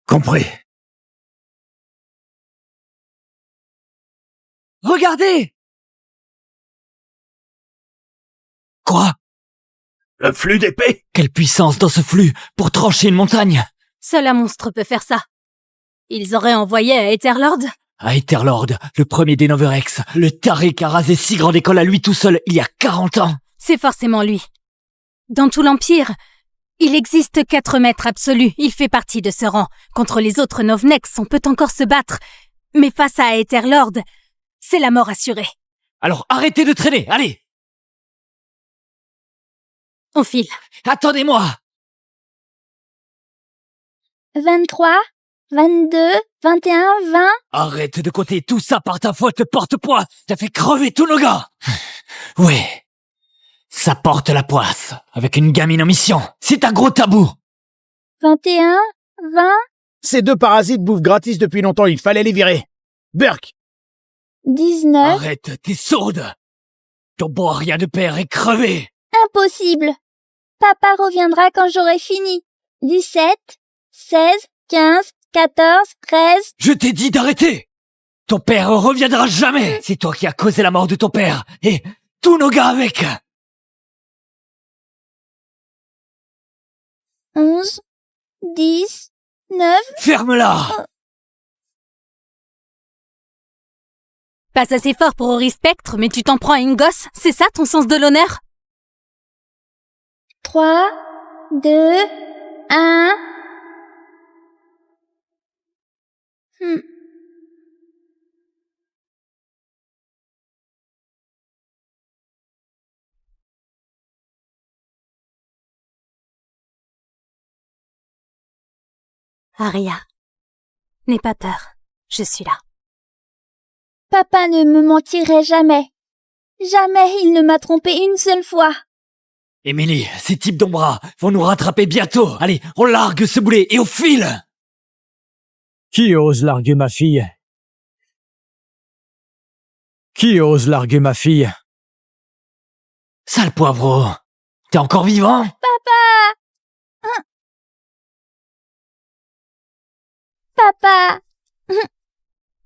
Compris. Regardez! Quoi? Le flux d'épée. Quelle puissance dans ce flux pour trancher une montagne! Seul un monstre peut faire ça. Ils auraient envoyé à Etherlord? À Etherlord, le premier des Noverex, le taré qui a rasé si grande école à lui tout seul il y a 40 ans. C'est forcément lui. Dans tout l'Empire, il existe 4 maîtres absolus. Il fait partie de ce rang. Contre les autres Novenex, on peut encore se battre. Mais face à Etherlord, c'est la mort assurée. Alors arrêtez de traîner, allez! On file. Attendez-moi! 23, 22, 21, 20. Arrête de compter tout ça par ta faute, porte-poids. T'as fait crever tous nos gars. Ouais. Ça porte la poisse, avec une gamine en mission. C'est un gros tabou. 21, 20, Ces deux parasites bouffent gratis depuis longtemps, il fallait les virer. Burk! 19. Arrête, t'es sourde. Ton beau rien de père est crevé. Impossible. Papa reviendra quand j'aurai fini. 17, 16, 15, 14, 13. Je t'ai dit d'arrêter. Ton père reviendra jamais. C'est toi qui as causé la mort de ton père. Et tous nos gars avec. 11, 10, 9. Ferme-la. Pas assez fort pour Ori Spectre, mais tu t'en prends à une gosse, c'est ça ton sens de l'honneur? 3, 2, 1. Aria, n'aie pas peur, je suis là. Papa ne me mentirait jamais. Jamais il ne m'a trompé une seule fois. Émilie, ces types d'Ombra vont nous rattraper bientôt. Allez, on largue ce boulet et on file. Qui ose larguer ma fille? Qui ose larguer ma fille? Sale poivreau, t'es encore vivant? Papa! Papa!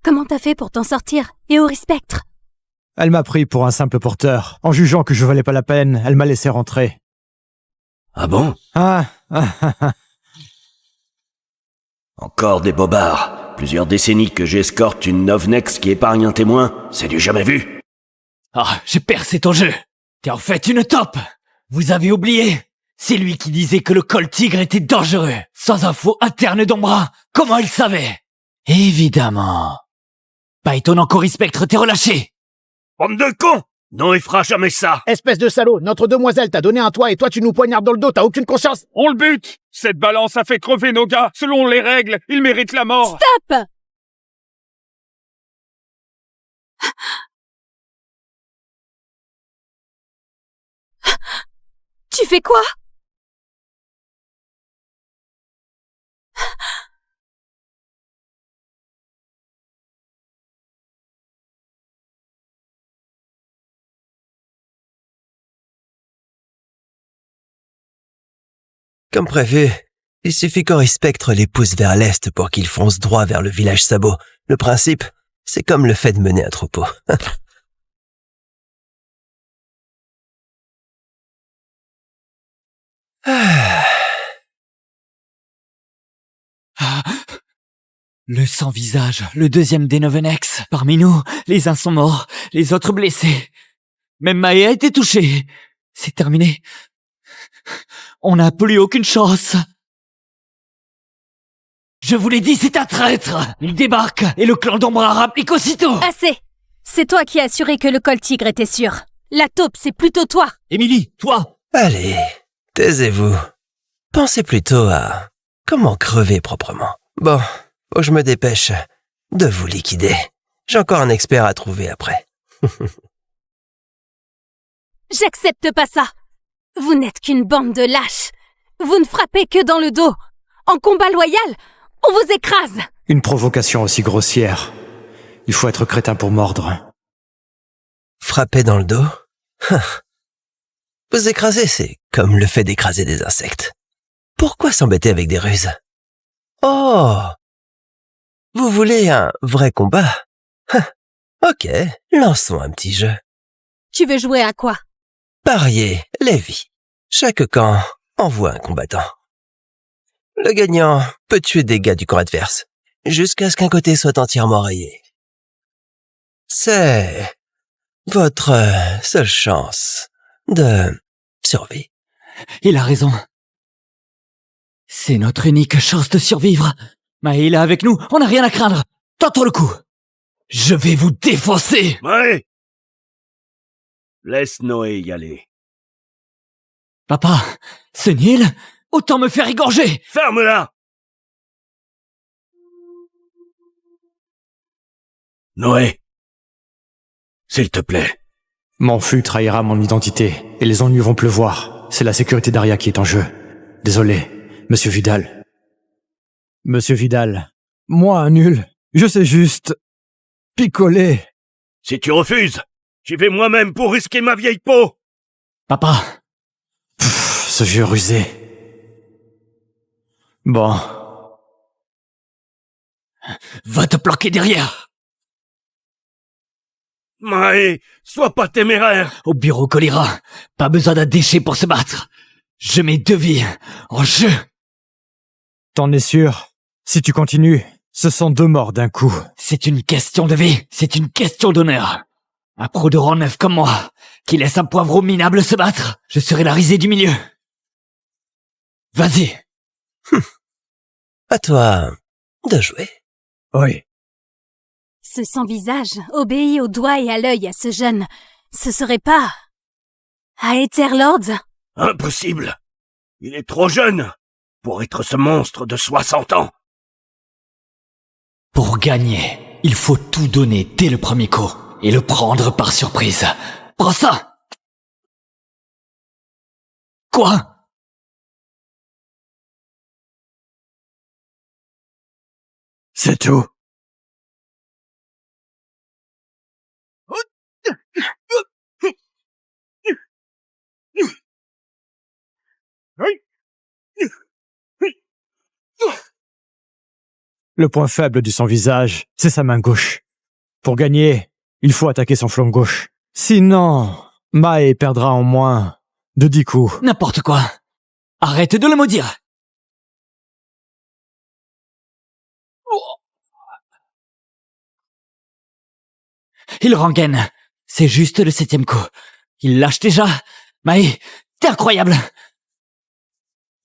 Comment t'as fait pour t'en sortir, Ori Spectre? Elle m'a pris pour un simple porteur. En jugeant que je valais pas la peine, elle m'a laissé rentrer. Ah bon? Encore des bobards. Plusieurs décennies que j'escorte une Novnex qui épargne un témoin. C'est du jamais vu. Ah, j'ai percé ton jeu. T'es en fait une taupe. Vous avez oublié? C'est lui qui disait que le col tigre était dangereux. Sans info interne d'Ombra. Comment il savait? Évidemment. Pas étonnant qu'Ori Spectre t'ait relâché. Bande de cons! Non, il fera jamais ça! Espèce de salaud, notre demoiselle t'a donné un toit et toi tu nous poignardes dans le dos, t'as aucune conscience? On le bute! Cette balance a fait crever nos gars. Selon les règles, il mérite la mort. Stop! Tu fais quoi? Comme prévu, il suffit qu'Ori Spectre les pousse vers l'est pour qu'ils foncent droit vers le village Sabot. Le principe, c'est comme le fait de mener un troupeau. Le sans-visage, le deuxième des Novenex. Parmi nous, les uns sont morts, les autres blessés. Même Mae a été touchée. C'est terminé. On n'a plus aucune chance. Je vous l'ai dit, c'est un traître. Il débarque et le clan d'Ombra rapplique aussitôt. Assez! C'est toi qui as assuré que le col tigre était sûr. La taupe, c'est plutôt toi. Émilie, toi. Allez, taisez-vous. Pensez plutôt à comment crever proprement. Bon, faut que je me dépêche de vous liquider. J'ai encore un expert à trouver après. J'accepte pas ça. Vous n'êtes qu'une bande de lâches. Vous ne frappez que dans le dos. En combat loyal, on vous écrase. Une provocation aussi grossière. Il faut être crétin pour mordre. Frapper dans le dos? Vous écraser, c'est comme le fait d'écraser des insectes. Pourquoi s'embêter avec des ruses? Oh! Vous voulez un vrai combat? Ok, lançons un petit jeu. Tu veux jouer à quoi? Parier les vies. Chaque camp envoie un combattant. Le gagnant peut tuer des gars du camp adverse, jusqu'à ce qu'un côté soit entièrement rayé. C'est votre seule chance de survie. Il a raison. C'est notre unique chance de survivre. Mais il est avec nous, on n'a rien à craindre. Tentons le coup. Je vais vous défoncer. Ouais! Laisse Noé y aller. Papa, ce Nil, autant me faire égorger. Ferme-la! Noé, s'il te plaît. Mon flux trahira mon identité, et les ennuis vont pleuvoir. C'est la sécurité d'Aria qui est en jeu. Désolé, Monsieur Vidal. Monsieur Vidal, moi un nul, je sais juste... picoler. Si tu refuses, j'y vais moi-même pour risquer ma vieille peau. Papa, Ce vieux rusé. Bon, va te planquer derrière. Maë, sois pas téméraire. Au bureau Colira, pas besoin d'un déchet pour se battre. Je mets 2 vies en jeu. t'en es sûr? Si tu continues, ce sont 2 morts d'un coup. C'est une question de vie, c'est une question d'honneur. Un pro de rang 9 comme moi, qui laisse un poivreau minable se battre, je serai la risée du milieu. Vas-y. À toi de jouer. Oui. Ce sans-visage obéit au doigt et à l'œil à ce jeune. Ce serait pas... Aetherlord? Impossible. Il est trop jeune pour être ce monstre de 60 ans. Pour gagner, il faut tout donner dès le premier coup et le prendre par surprise. Prends ça! Quoi? C'est tout. Le point faible du sans-visage, c'est sa main gauche. Pour gagner, il faut attaquer son flanc gauche. Sinon, Maë perdra en moins de 10 coups. N'importe quoi. Arrête de le maudire. Il rengaine. C'est juste le 7e coup. Il lâche déjà. Maë, t'es incroyable.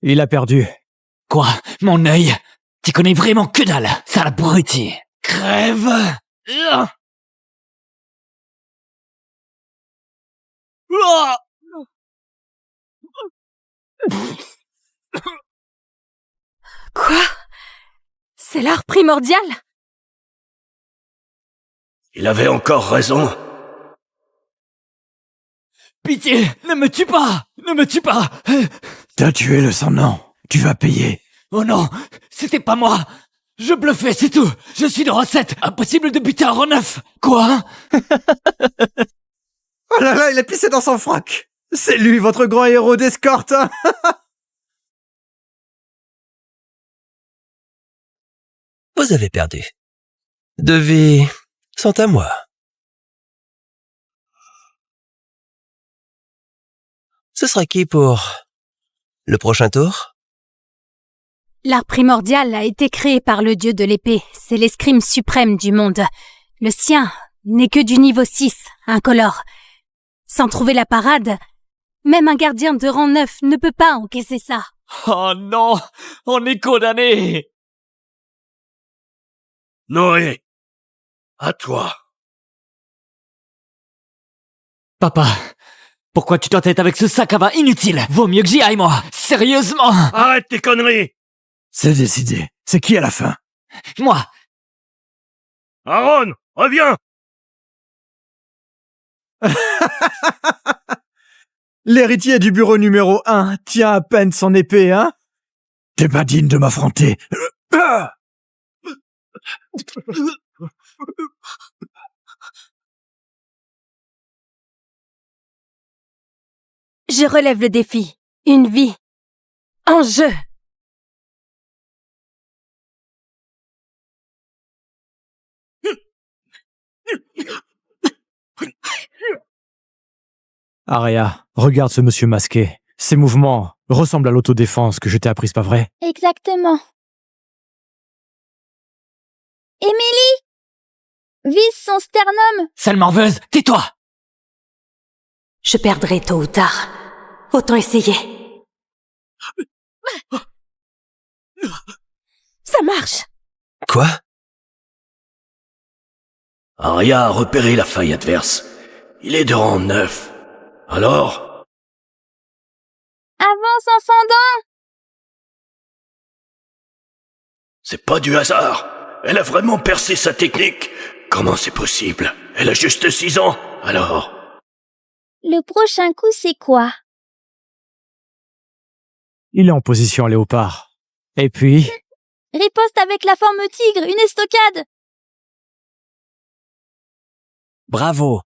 Il a perdu. Quoi? Mon œil? T'y connais vraiment que dalle, sale abruti. Crève! Quoi? C'est l'art primordial? Il avait encore raison. Pitié, ne me tue pas! Ne me tue pas! T'as tué le sang-nom. Tu vas payer. Oh non, c'était pas moi! Je bluffais, c'est tout! Je suis de rang 7, impossible de buter un rang 9! Quoi? Oh là là, il a pissé dans son froc. C'est lui, votre grand héros d'escorte. Hein. Vous avez perdu. 2 vies sont à moi. Ce sera qui pour le prochain tour? L'art primordial a été créé par le dieu de l'épée. C'est l'escrime suprême du monde. Le sien n'est que du niveau 6, incolore. Sans trouver la parade, même un gardien de rang 9 ne peut pas encaisser ça. Oh non! On est condamnés! Noé, à toi. Papa, pourquoi tu t'entêtes avec ce sac à vin inutile? Vaut mieux que j'y aille, moi! Sérieusement! Arrête tes conneries. C'est décidé. C'est qui à la fin? Moi! Aaron, reviens. L'héritier du bureau numéro 1 tient à peine son épée, hein? T'es pas digne de m'affronter. Je relève le défi. Une vie. En jeu. Aria, regarde ce monsieur masqué. Ses mouvements ressemblent à l'autodéfense que je t'ai apprise, pas vrai? Exactement. Émilie! Vise son sternum! Sale morveuse, tais-toi! Je perdrai tôt ou tard. Autant essayer. Ça marche! Quoi? Aria a repéré la faille adverse. Il est de rang 9. Alors? Avance en fendant! C'est pas du hasard. Elle a vraiment percé sa technique. Comment c'est possible? Elle a juste 6 ans, alors... Le prochain coup, c'est quoi? Il est en position léopard. Et puis... Riposte avec la forme tigre, une estocade! Bravo.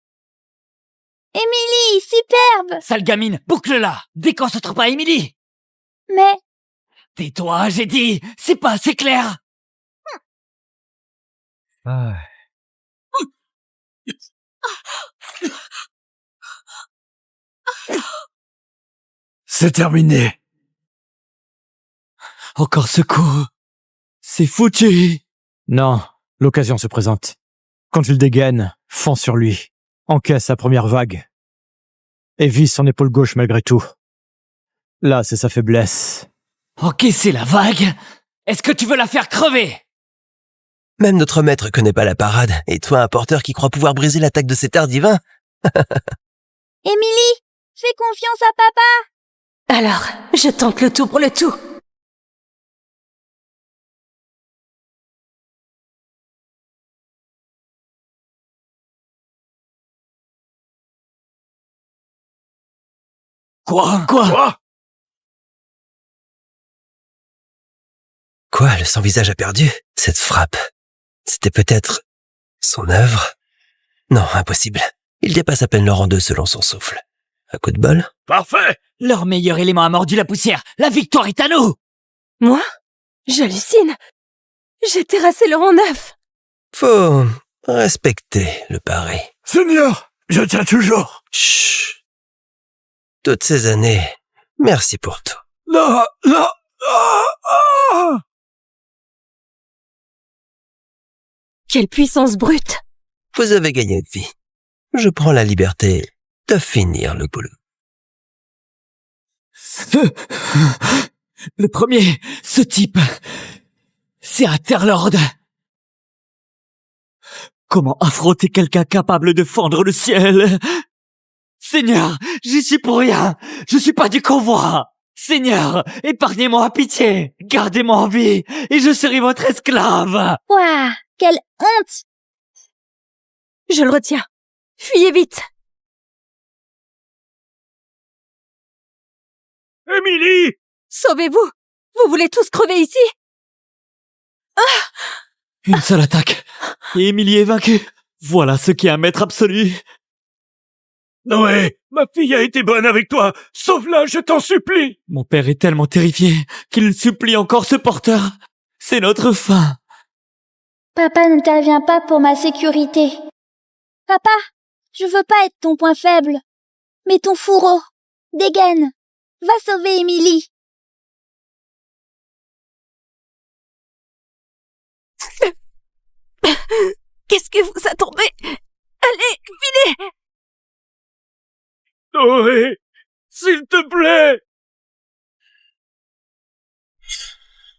Émilie, superbe! Sale gamine, boucle-la. Déconcentre pas Émilie. Mais... Tais-toi, j'ai dit. C'est pas assez clair. C'est terminé. Encore ce coup. C'est foutu. Non, l'occasion se présente. Quand il dégaine, fonce sur lui, encaisse la première vague, et vise son épaule gauche malgré tout. Là, c'est sa faiblesse. Encaisser la vague? Est-ce que tu veux la faire crever? Même notre maître connaît pas la parade, et toi un porteur qui croit pouvoir briser l'attaque de cet art divin? Émilie, fais confiance à papa! Alors, je tente le tout pour le tout. Quoi? Quoi, le sans-visage a perdu? Cette frappe, c'était peut-être son œuvre? Non, impossible. Il dépasse à peine le rang 2 selon son souffle. Un coup de bol? Parfait! Leur meilleur élément a mordu la poussière. La victoire est à nous! Moi? J'hallucine. J'ai terrassé le rang 9. Faut respecter le pari. Seigneur, je tiens toujours. Chut. Toutes ces années, merci pour tout. Non. Quelle puissance brute. Vous avez gagné une vie. Je prends la liberté de finir le boulot. Le premier, ce type, c'est Aetherlord. Comment affronter quelqu'un capable de fendre le ciel? Seigneur, j'y suis pour rien. Je suis pas du convoi. Seigneur, épargnez-moi à pitié. Gardez-moi en vie et je serai votre esclave. Ouah, quelle honte! Je le retiens. Fuyez vite. Émilie! Sauvez-vous. Vous voulez tous crever ici? Une seule attaque. Et Émilie est vaincue. Voilà ce qu'est un maître absolu. Noé, ma fille a été bonne avec toi. Sauve-la, je t'en supplie. Mon père est tellement terrifié qu'il supplie encore ce porteur. C'est notre fin. Papa n'intervient pas pour ma sécurité. Papa, je veux pas être ton point faible. Mais ton fourreau, dégaine. Va sauver Émilie. Qu'est-ce que vous attendez? Allez, filez! Noé, s'il te plaît.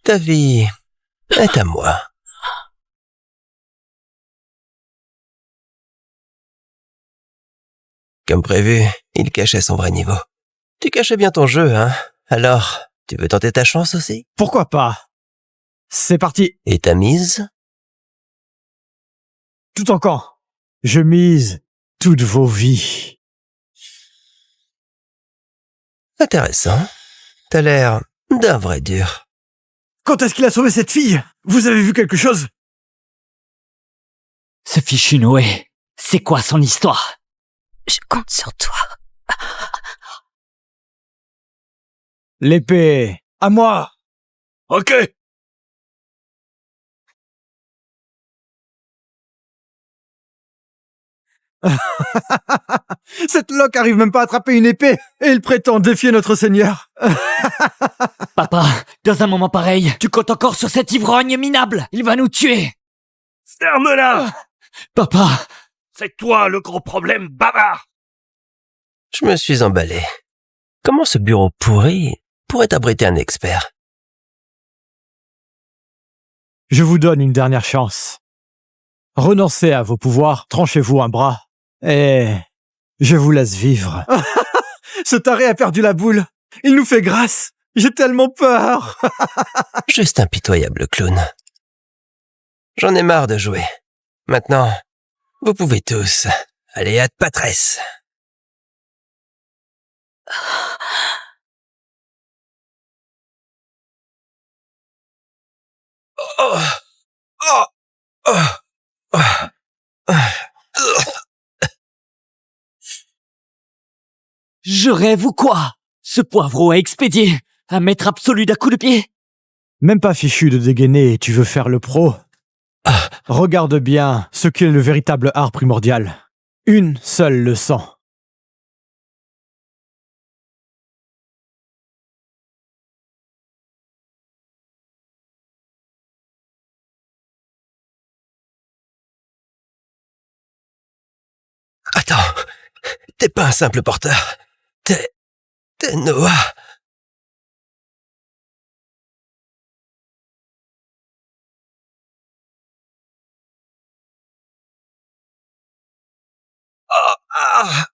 Ta vie est à moi. Comme prévu, il cachait son vrai niveau. Tu cachais bien ton jeu, hein? Alors, tu veux tenter ta chance aussi? Pourquoi pas? C'est parti. Et ta mise? Tout en camp. Je mise toutes vos vies. Intéressant. T'as l'air d'un vrai dur. Quand est-ce qu'il a sauvé cette fille? Vous avez vu quelque chose? Ce fichu Noé, c'est quoi son histoire? Je compte sur toi. L'épée, à moi! Ok. Cette loque arrive même pas à attraper une épée et il prétend défier notre seigneur. Papa, dans un moment pareil, tu comptes encore sur cet ivrogne minable. Il va nous tuer. Ferme-la. Papa, C'est toi le gros problème, bavard. Je me suis emballé. Comment ce bureau pourri pourrait abriter un expert? Je vous donne une dernière chance. Renoncez à vos pouvoirs, tranchez-vous un bras, et je vous laisse vivre. Ce taré a perdu la boule. Il nous fait grâce. J'ai tellement peur. Juste un pitoyable clown. J'en ai marre de jouer. Maintenant, Vous pouvez tous aller à Patresse. Oh, oh, oh, oh, oh. Je rêve ou quoi? Ce poivreau à expédier, un maître absolu d'un coup de pied. Même pas fichu de dégainer et tu veux faire le pro? Regarde bien ce qu'est le véritable art primordial. Une seule leçon. Attends, t'es pas un simple porteur. T'es Noah. Oh, ah.